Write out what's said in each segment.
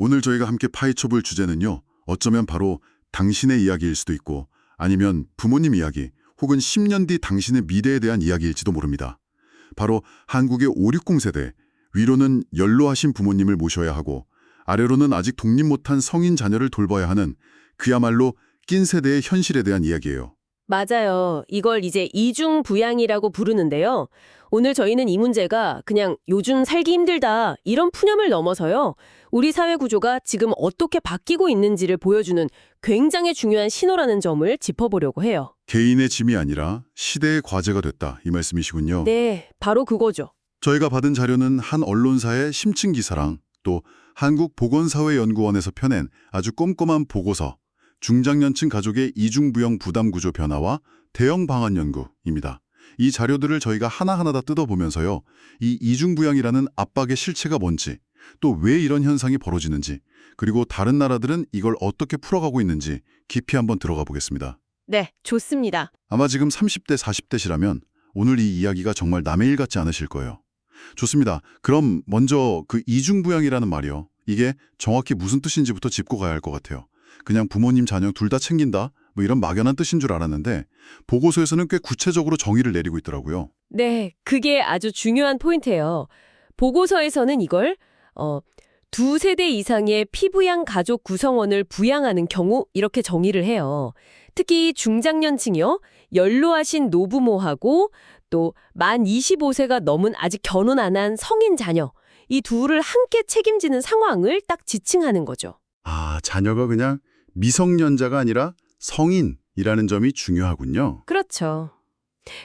오늘 저희가 함께 파헤쳐볼 주제는요. 어쩌면 바로 당신의 이야기일 수도 있고 아니면 부모님 이야기 혹은 10년 뒤 당신의 미래에 대한 이야기일지도 모릅니다. 바로 한국의 560 세대, 위로는 연로하신 부모님을 모셔야 하고 아래로는 아직 독립 못한 성인 자녀를 돌봐야 하는 그야말로 낀 세대의 현실에 대한 이야기예요. 맞아요. 이걸 이제 이중 부양이라고 부르는데요. 오늘 저희는 이 문제가 그냥 요즘 살기 힘들다 이런 푸념을 넘어서요. 우리 사회 구조가 지금 어떻게 바뀌고 있는지를 보여주는 굉장히 중요한 신호라는 점을 짚어보려고 해요. 개인의 짐이 아니라 시대의 과제가 됐다 이 말씀이시군요. 네, 바로 그거죠. 저희가 받은 자료는 한 언론사의 심층 기사랑 또 한국보건사회연구원에서 펴낸 아주 꼼꼼한 보고서, 중장년층 가족의 이중부양 부담 구조 변화와 대형 방안 연구입니다. 이 자료들을 저희가 하나하나 다 뜯어보면서요. 이 이중부양이라는 압박의 실체가 뭔지, 또 왜 이런 현상이 벌어지는지, 그리고 다른 나라들은 이걸 어떻게 풀어가고 있는지 깊이 한번 들어가 보겠습니다. 네, 좋습니다. 아마 지금 30대, 40대시라면 오늘 이 이야기가 정말 남의 일 같지 않으실 거예요. 좋습니다. 그럼 먼저 그 이중부양이라는 말이요. 이게 정확히 무슨 뜻인지부터 짚고 가야 할 것 같아요. 그냥 부모님, 자녀 둘 다 챙긴다? 뭐 이런 막연한 뜻인 줄 알았는데 보고서에서는 꽤 구체적으로 정의를 내리고 있더라고요. 네, 그게 아주 중요한 포인트예요. 보고서에서는 이걸 두 세대 이상의 피부양 가족 구성원을 부양하는 경우 이렇게 정의를 해요. 특히 중장년층이요, 연로하신 노부모하고 또 만 25세가 넘은 아직 결혼 안 한 성인 자녀, 이 둘을 함께 책임지는 상황을 딱 지칭하는 거죠. 아, 자녀가 그냥 미성년자가 아니라 성인이라는 점이 중요하군요. 그렇죠.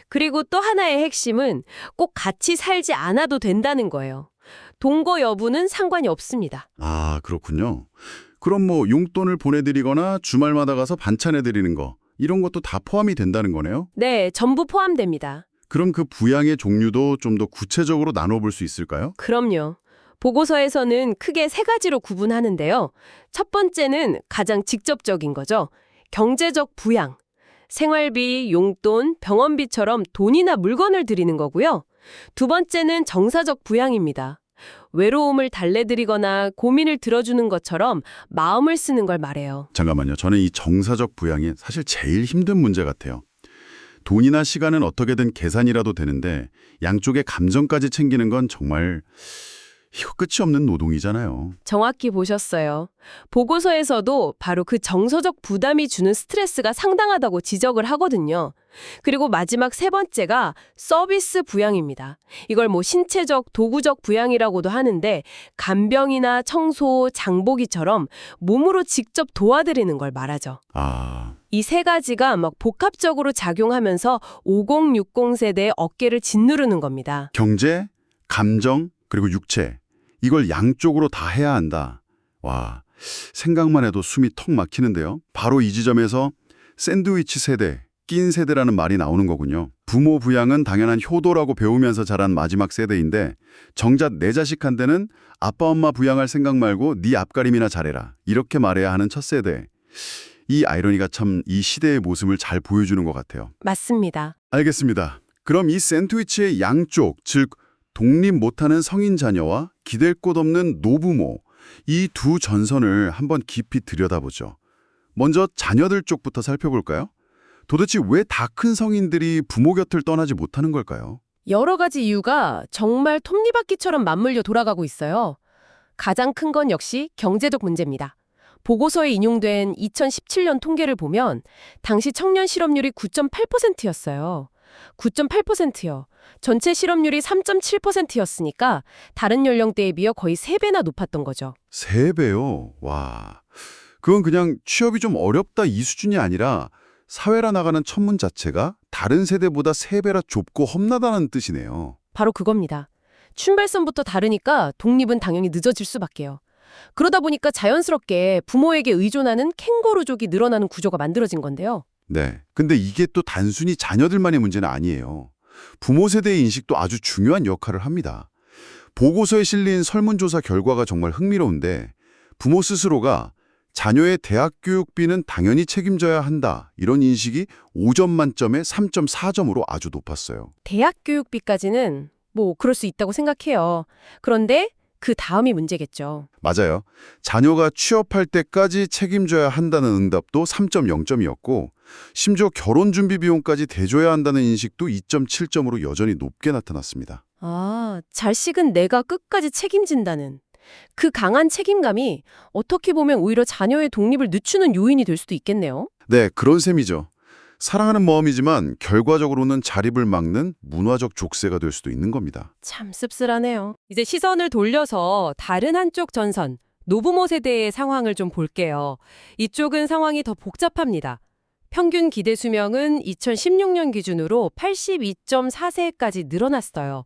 그리고 또 하나의 핵심은 꼭 같이 살지 않아도 된다는 거예요. 동거 여부는 상관이 없습니다. 아, 그렇군요. 그럼 뭐 용돈을 보내드리거나 주말마다 가서 반찬해드리는 거 이런 것도 다 포함이 된다는 거네요? 네, 전부 포함됩니다. 그럼 그 부양의 종류도 좀 더 구체적으로 나눠볼 수 있을까요? 그럼요. 보고서에서는 크게 세 가지로 구분하는데요. 첫 번째는 가장 직접적인 거죠. 경제적 부양. 생활비, 용돈, 병원비처럼 돈이나 물건을 드리는 거고요. 두 번째는 정서적 부양입니다. 외로움을 달래드리거나 고민을 들어주는 것처럼 마음을 쓰는 걸 말해요. 잠깐만요. 저는 이 정서적 부양이 사실 제일 힘든 문제 같아요. 돈이나 시간은 어떻게든 계산이라도 되는데 양쪽의 감정까지 챙기는 건 정말 이거 끝이 없는 노동이잖아요. 정확히 보셨어요. 보고서에서도 바로 그 정서적 부담이 주는 스트레스가 상당하다고 지적을 하거든요. 그리고 마지막 세 번째가 서비스 부양입니다. 이걸 뭐 신체적, 도구적 부양이라고도 하는데 간병이나 청소, 장보기처럼 몸으로 직접 도와드리는 걸 말하죠. 아, 이 세 가지가 막 복합적으로 작용하면서 5060 세대의 어깨를 짓누르는 겁니다. 경제, 감정, 그리고 육체. 이걸 양쪽으로 다 해야 한다. 와, 생각만 해도 숨이 턱 막히는데요. 바로 이 지점에서 샌드위치 세대, 낀 세대라는 말이 나오는 거군요. 부모 부양은 당연한 효도라고 배우면서 자란 마지막 세대인데 정작 내 자식한테는 아빠 엄마 부양할 생각 말고 네 앞가림이나 잘해라. 이렇게 말해야 하는 첫 세대. 이 아이러니가 참 이 시대의 모습을 잘 보여주는 것 같아요. 맞습니다. 알겠습니다. 그럼 이 샌드위치의 양쪽, 즉 독립 못하는 성인 자녀와 기댈 곳 없는 노부모, 이 두 전선을 한번 깊이 들여다보죠. 먼저 자녀들 쪽부터 살펴볼까요? 도대체 왜 다 큰 성인들이 부모 곁을 떠나지 못하는 걸까요? 여러 가지 이유가 정말 톱니바퀴처럼 맞물려 돌아가고 있어요. 가장 큰 건 역시 경제적 문제입니다. 보고서에 인용된 2017년 통계를 보면 당시 청년 실업률이 9.8%였어요. 9.8%요. 전체 실업률이 3.7%였으니까 다른 연령대에 비해 거의 3배나 높았던 거죠. 3배요? 와, 그건 그냥 취업이 좀 어렵다 이 수준이 아니라 사회라 나가는 천문 자체가 다른 세대보다 3배라 좁고 험나다는 뜻이네요. 바로 그겁니다. 출발선부터 다르니까 독립은 당연히 늦어질 수밖에요. 그러다 보니까 자연스럽게 부모에게 의존하는 캥거루족이 늘어나는 구조가 만들어진 건데요. 네. 근데 이게 또 단순히 자녀들만의 문제는 아니에요. 부모 세대의 인식도 아주 중요한 역할을 합니다. 보고서에 실린 설문조사 결과가 정말 흥미로운데 부모 스스로가 자녀의 대학 교육비는 당연히 책임져야 한다. 이런 인식이 5점 만점에 3.4점으로 아주 높았어요. 대학 교육비까지는 뭐 그럴 수 있다고 생각해요. 그런데 그 다음이 문제겠죠. 맞아요. 자녀가 취업할 때까지 책임져야 한다는 응답도 3.0점이었고 심지어 결혼 준비 비용까지 대줘야 한다는 인식도 2.7점으로 여전히 높게 나타났습니다. 아, 자식은 내가 끝까지 책임진다는 그 강한 책임감이 어떻게 보면 오히려 자녀의 독립을 늦추는 요인이 될 수도 있겠네요. 네, 그런 셈이죠. 사랑하는 마음이지만 결과적으로는 자립을 막는 문화적 족쇄가 될 수도 있는 겁니다. 참 씁쓸하네요. 이제 시선을 돌려서 다른 한쪽 전선, 노부모 세대의 상황을 좀 볼게요. 이쪽은 상황이 더 복잡합니다. 평균 기대 수명은 2016년 기준으로 82.4세까지 늘어났어요.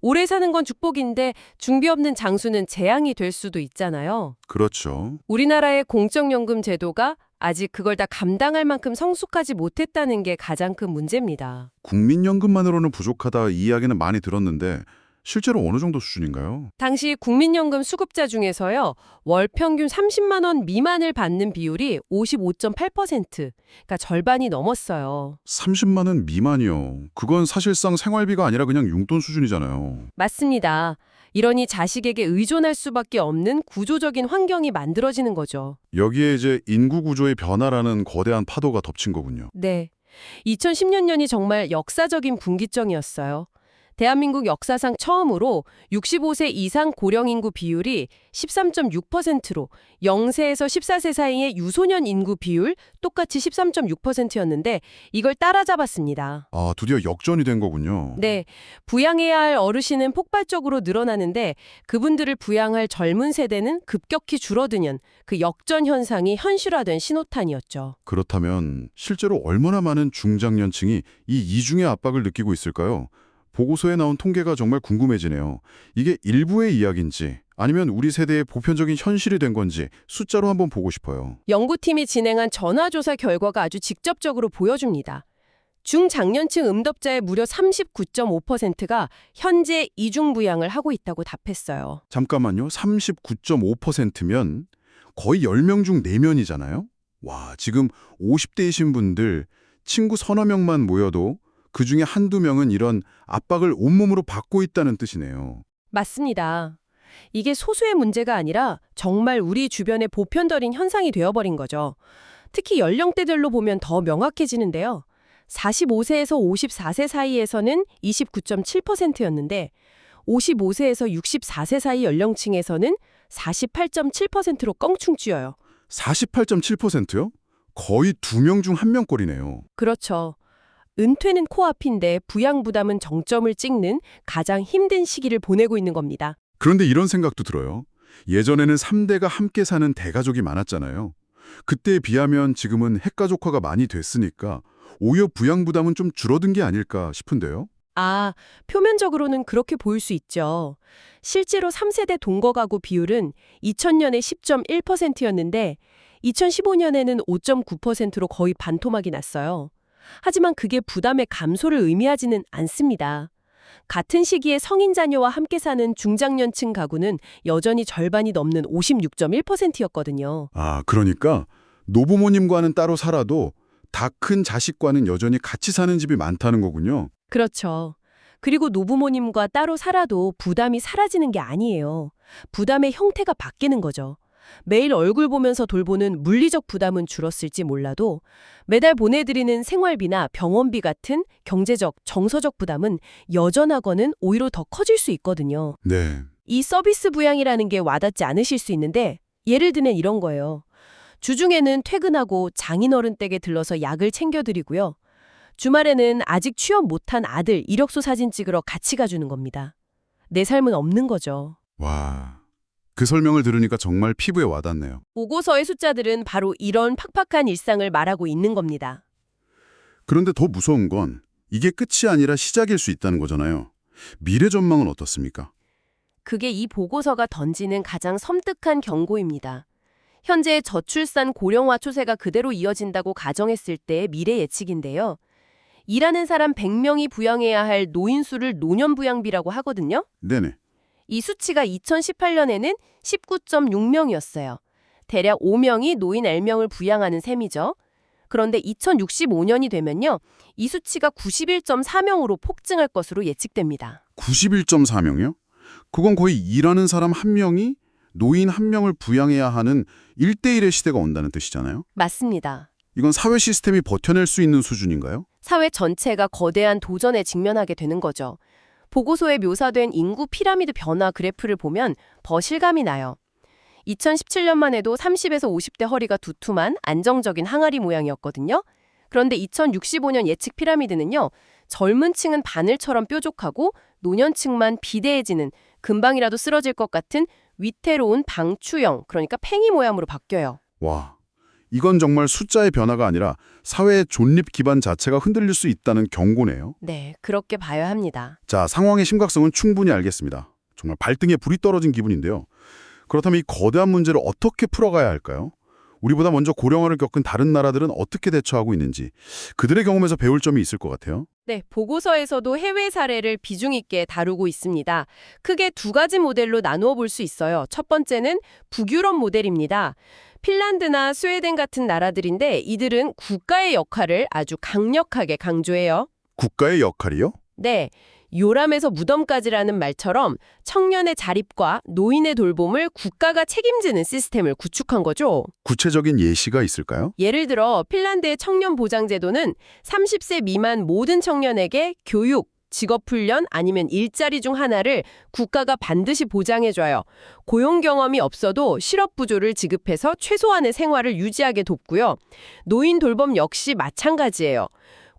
오래 사는 건 축복인데 준비 없는 장수는 재앙이 될 수도 있잖아요. 그렇죠. 우리나라의 공적연금 제도가 아직 그걸 다 감당할 만큼 성숙하지 못했다는 게 가장 큰 문제입니다. 국민연금만으로는 부족하다 이 이야기는 많이 들었는데 실제로 어느 정도 수준인가요? 당시 국민연금 수급자 중에서요, 월 평균 30만 원 미만을 받는 비율이 55.8%, 그러니까 절반이 넘었어요. 30만 원 미만이요. 그건 사실상 생활비가 아니라 그냥 용돈 수준이잖아요. 맞습니다. 이러니 자식에게 의존할 수밖에 없는 구조적인 환경이 만들어지는 거죠. 여기에 이제 인구 구조의 변화라는 거대한 파도가 덮친 거군요. 네. 2010년이 정말 역사적인 분기점이었어요. 대한민국 역사상 처음으로 65세 이상 고령 인구 비율이 13.6%로 0세에서 14세 사이의 유소년 인구 비율 똑같이 13.6%였는데 이걸 따라잡았습니다. 아, 드디어 역전이 된 거군요. 네, 부양해야 할 어르신은 폭발적으로 늘어나는데 그분들을 부양할 젊은 세대는 급격히 줄어드는 그 역전 현상이 현실화된 신호탄이었죠. 그렇다면 실제로 얼마나 많은 중장년층이 이 이중의 압박을 느끼고 있을까요? 보고서에 나온 통계가 정말 궁금해지네요. 이게 일부의 이야기인지 아니면 우리 세대의 보편적인 현실이 된 건지 숫자로 한번 보고 싶어요. 연구팀이 진행한 전화조사 결과가 아주 직접적으로 보여줍니다. 중장년층 응답자의 무려 39.5%가 현재 이중부양을 하고 있다고 답했어요. 잠깐만요. 39.5%면 거의 10명 중 4명이잖아요? 와, 지금 50대이신 분들 친구 서너 명만 모여도 그중에 한두 명은 이런 압박을 온몸으로 받고 있다는 뜻이네요. 맞습니다. 이게 소수의 문제가 아니라 정말 우리 주변의 보편적인 현상이 되어버린 거죠. 특히 연령대별로 보면 더 명확해지는데요. 45세에서 54세 사이에서는 29.7%였는데 55세에서 64세 사이 연령층에서는 48.7%로 껑충 뛰어요. 48.7%요? 거의 2명 중 1명꼴이네요. 그렇죠. 은퇴는 코앞인데 부양 부담은 정점을 찍는 가장 힘든 시기를 보내고 있는 겁니다. 그런데 이런 생각도 들어요. 예전에는 3대가 함께 사는 대가족이 많았잖아요. 그때에 비하면 지금은 핵가족화가 많이 됐으니까 오히려 부양 부담은 좀 줄어든 게 아닐까 싶은데요. 아, 표면적으로는 그렇게 보일 수 있죠. 실제로 3세대 동거가구 비율은 2000년에 10.1%였는데 2015년에는 5.9%로 거의 반토막이 났어요. 하지만 그게 부담의 감소를 의미하지는 않습니다. 같은 시기에 성인 자녀와 함께 사는 중장년층 가구는 여전히 절반이 넘는 56.1%였거든요. 아, 그러니까 노부모님과는 따로 살아도 다 큰 자식과는 여전히 같이 사는 집이 많다는 거군요. 그렇죠. 그리고 노부모님과 따로 살아도 부담이 사라지는 게 아니에요. 부담의 형태가 바뀌는 거죠. 매일 얼굴 보면서 돌보는 물리적 부담은 줄었을지 몰라도 매달 보내드리는 생활비나 병원비 같은 경제적, 정서적 부담은 여전하거는 오히려 더 커질 수 있거든요. 네. 이 서비스 부양이라는 게 와닿지 않으실 수 있는데 예를 들면 이런 거예요. 주중에는 퇴근하고 장인어른 댁에 들러서 약을 챙겨드리고요. 주말에는 아직 취업 못한 아들 이력서 사진 찍으러 같이 가주는 겁니다. 내 삶은 없는 거죠. 와, 그 설명을 들으니까 정말 피부에 와닿네요. 보고서의 숫자들은 바로 이런 팍팍한 일상을 말하고 있는 겁니다. 그런데 더 무서운 건 이게 끝이 아니라 시작일 수 있다는 거잖아요. 미래 전망은 어떻습니까? 그게 이 보고서가 던지는 가장 섬뜩한 경고입니다. 현재 저출산 고령화 추세가 그대로 이어진다고 가정했을 때의 미래 예측인데요. 일하는 사람 100명이 부양해야 할 노인 수를 노년 부양비라고 하거든요. 네네. 이 수치가 2018년에는 19.6명이었어요. 대략 5명이 노인 10명을 부양하는 셈이죠. 그런데 2065년이 되면요. 이 수치가 91.4명으로 폭증할 것으로 예측됩니다. 91.4명이요? 그건 거의 일하는 사람 한 명이 노인 한 명을 부양해야 하는 1대1의 시대가 온다는 뜻이잖아요. 맞습니다. 이건 사회 시스템이 버텨낼 수 있는 수준인가요? 사회 전체가 거대한 도전에 직면하게 되는 거죠. 보고서에 묘사된 인구 피라미드 변화 그래프를 보면 더 실감이 나요. 2017년만 해도 30에서 50대 허리가 두툼한 안정적인 항아리 모양이었거든요. 그런데 2065년 예측 피라미드는요. 젊은 층은 바늘처럼 뾰족하고 노년층만 비대해지는 금방이라도 쓰러질 것 같은 위태로운 방추형, 그러니까 팽이 모양으로 바뀌어요. 와, 이건 정말 숫자의 변화가 아니라 사회의 존립 기반 자체가 흔들릴 수 있다는 경고네요. 네, 그렇게 봐야 합니다. 자, 상황의 심각성은 충분히 알겠습니다. 정말 발등에 불이 떨어진 기분인데요. 그렇다면 이 거대한 문제를 어떻게 풀어가야 할까요? 우리보다 먼저 고령화를 겪은 다른 나라들은 어떻게 대처하고 있는지 그들의 경험에서 배울 점이 있을 것 같아요. 네, 보고서에서도 해외 사례를 비중 있게 다루고 있습니다. 크게 두 가지 모델로 나누어 볼 수 있어요. 첫 번째는 북유럽 모델입니다. 핀란드나 스웨덴 같은 나라들인데 이들은 국가의 역할을 아주 강력하게 강조해요. 국가의 역할이요? 네, 요람에서 무덤까지라는 말처럼 청년의 자립과 노인의 돌봄을 국가가 책임지는 시스템을 구축한 거죠. 구체적인 예시가 있을까요? 예를 들어 핀란드의 청년 보장 제도는 30세 미만 모든 청년에게 교육, 직업훈련 아니면 일자리 중 하나를 국가가 반드시 보장해줘요. 고용 경험이 없어도 실업 부조를 지급해서 최소한의 생활을 유지하게 돕고요. 노인 돌봄 역시 마찬가지예요.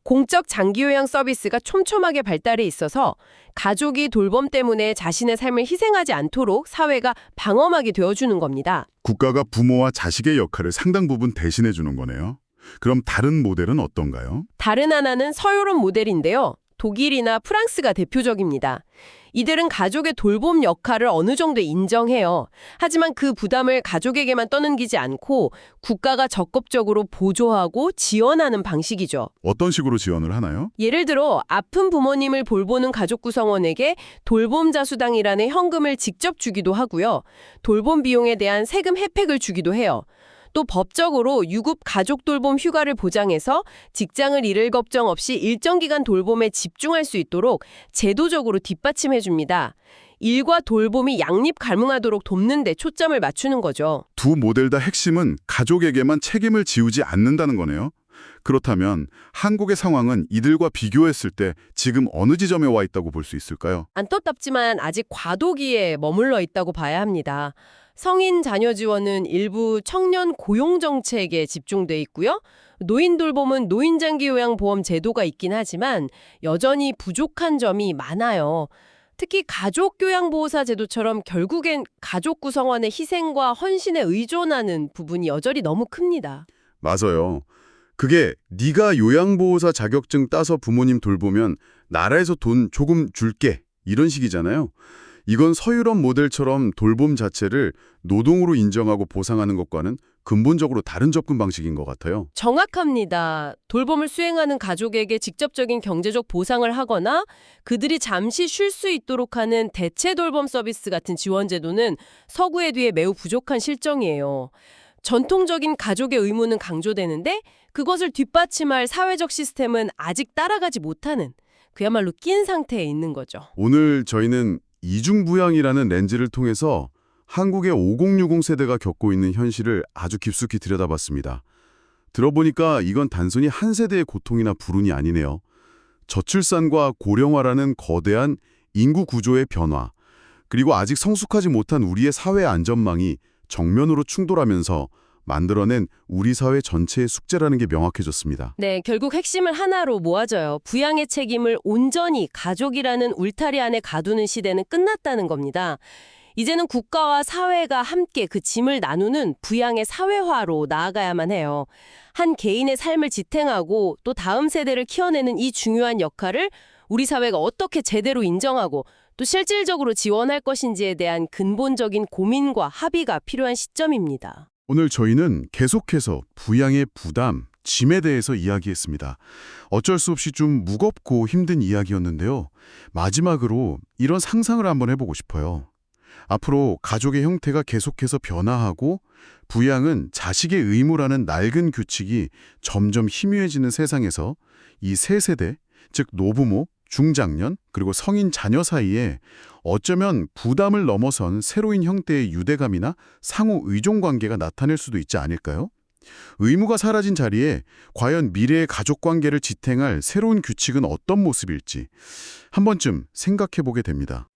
공적 장기요양 서비스가 촘촘하게 발달해 있어서 가족이 돌봄 때문에 자신의 삶을 희생하지 않도록 사회가 방어막이 되어주는 겁니다. 국가가 부모와 자식의 역할을 상당 부분 대신해 주는 거네요. 그럼 다른 모델은 어떤가요? 다른 하나는 서유럽 모델인데요. 독일이나 프랑스가 대표적입니다. 이들은 가족의 돌봄 역할을 어느 정도 인정해요. 하지만 그 부담을 가족에게만 떠넘기지 않고 국가가 적극적으로 보조하고 지원하는 방식이죠. 어떤 식으로 지원을 하나요? 예를 들어 아픈 부모님을 돌보는 가족 구성원에게 돌봄자수당이라는 현금을 직접 주기도 하고요. 돌봄 비용에 대한 세금 혜택을 주기도 해요. 또 법적으로 유급 가족 돌봄 휴가를 보장해서 직장을 잃을 걱정 없이 일정 기간 돌봄에 집중할 수 있도록 제도적으로 뒷받침해 줍니다. 일과 돌봄이 양립 가능하도록 돕는 데 초점을 맞추는 거죠. 두 모델 다 핵심은 가족에게만 책임을 지우지 않는다는 거네요. 그렇다면 한국의 상황은 이들과 비교했을 때 지금 어느 지점에 와 있다고 볼 수 있을까요? 안타깝지만 아직 과도기에 머물러 있다고 봐야 합니다. 성인 자녀 지원은 일부 청년 고용 정책에 집중돼 있고요. 노인 돌봄은 노인장기요양보험 제도가 있긴 하지만 여전히 부족한 점이 많아요. 특히 가족교양보호사 제도처럼 결국엔 가족 구성원의 희생과 헌신에 의존하는 부분이 여전히 너무 큽니다. 맞아요. 그게 네가 요양보호사 자격증 따서 부모님 돌보면 나라에서 돈 조금 줄게 이런 식이잖아요. 이건 서유럽 모델처럼 돌봄 자체를 노동으로 인정하고 보상하는 것과는 근본적으로 다른 접근 방식인 것 같아요. 정확합니다. 돌봄을 수행하는 가족에게 직접적인 경제적 보상을 하거나 그들이 잠시 쉴 수 있도록 하는 대체 돌봄 서비스 같은 지원 제도는 서구에 비해 매우 부족한 실정이에요. 전통적인 가족의 의무는 강조되는데 그것을 뒷받침할 사회적 시스템은 아직 따라가지 못하는 그야말로 낀 상태에 있는 거죠. 오늘 저희는 이중부양이라는 렌즈를 통해서 한국의 5060 세대가 겪고 있는 현실을 아주 깊숙이 들여다봤습니다. 들어보니까 이건 단순히 한 세대의 고통이나 불운이 아니네요. 저출산과 고령화라는 거대한 인구 구조의 변화, 그리고 아직 성숙하지 못한 우리의 사회 안전망이 정면으로 충돌하면서 만들어낸 우리 사회 전체의 숙제라는 게 명확해졌습니다. 네, 결국 핵심을 하나로 모아져요. 부양의 책임을 온전히 가족이라는 울타리 안에 가두는 시대는 끝났다는 겁니다. 이제는 국가와 사회가 함께 그 짐을 나누는 부양의 사회화로 나아가야만 해요. 한 개인의 삶을 지탱하고 또 다음 세대를 키워내는 이 중요한 역할을 우리 사회가 어떻게 제대로 인정하고 또 실질적으로 지원할 것인지에 대한 근본적인 고민과 합의가 필요한 시점입니다. 오늘 저희는 계속해서 부양의 부담, 짐에 대해서 이야기했습니다. 어쩔 수 없이 좀 무겁고 힘든 이야기였는데요. 마지막으로 이런 상상을 한번 해보고 싶어요. 앞으로 가족의 형태가 계속해서 변화하고 부양은 자식의 의무라는 낡은 규칙이 점점 희미해지는 세상에서 이 세 세대, 즉 노부모, 중장년, 그리고 성인 자녀 사이에 어쩌면 부담을 넘어선 새로운 형태의 유대감이나 상호 의존 관계가 나타날 수도 있지 않을까요? 의무가 사라진 자리에 과연 미래의 가족 관계를 지탱할 새로운 규칙은 어떤 모습일지 한 번쯤 생각해 보게 됩니다.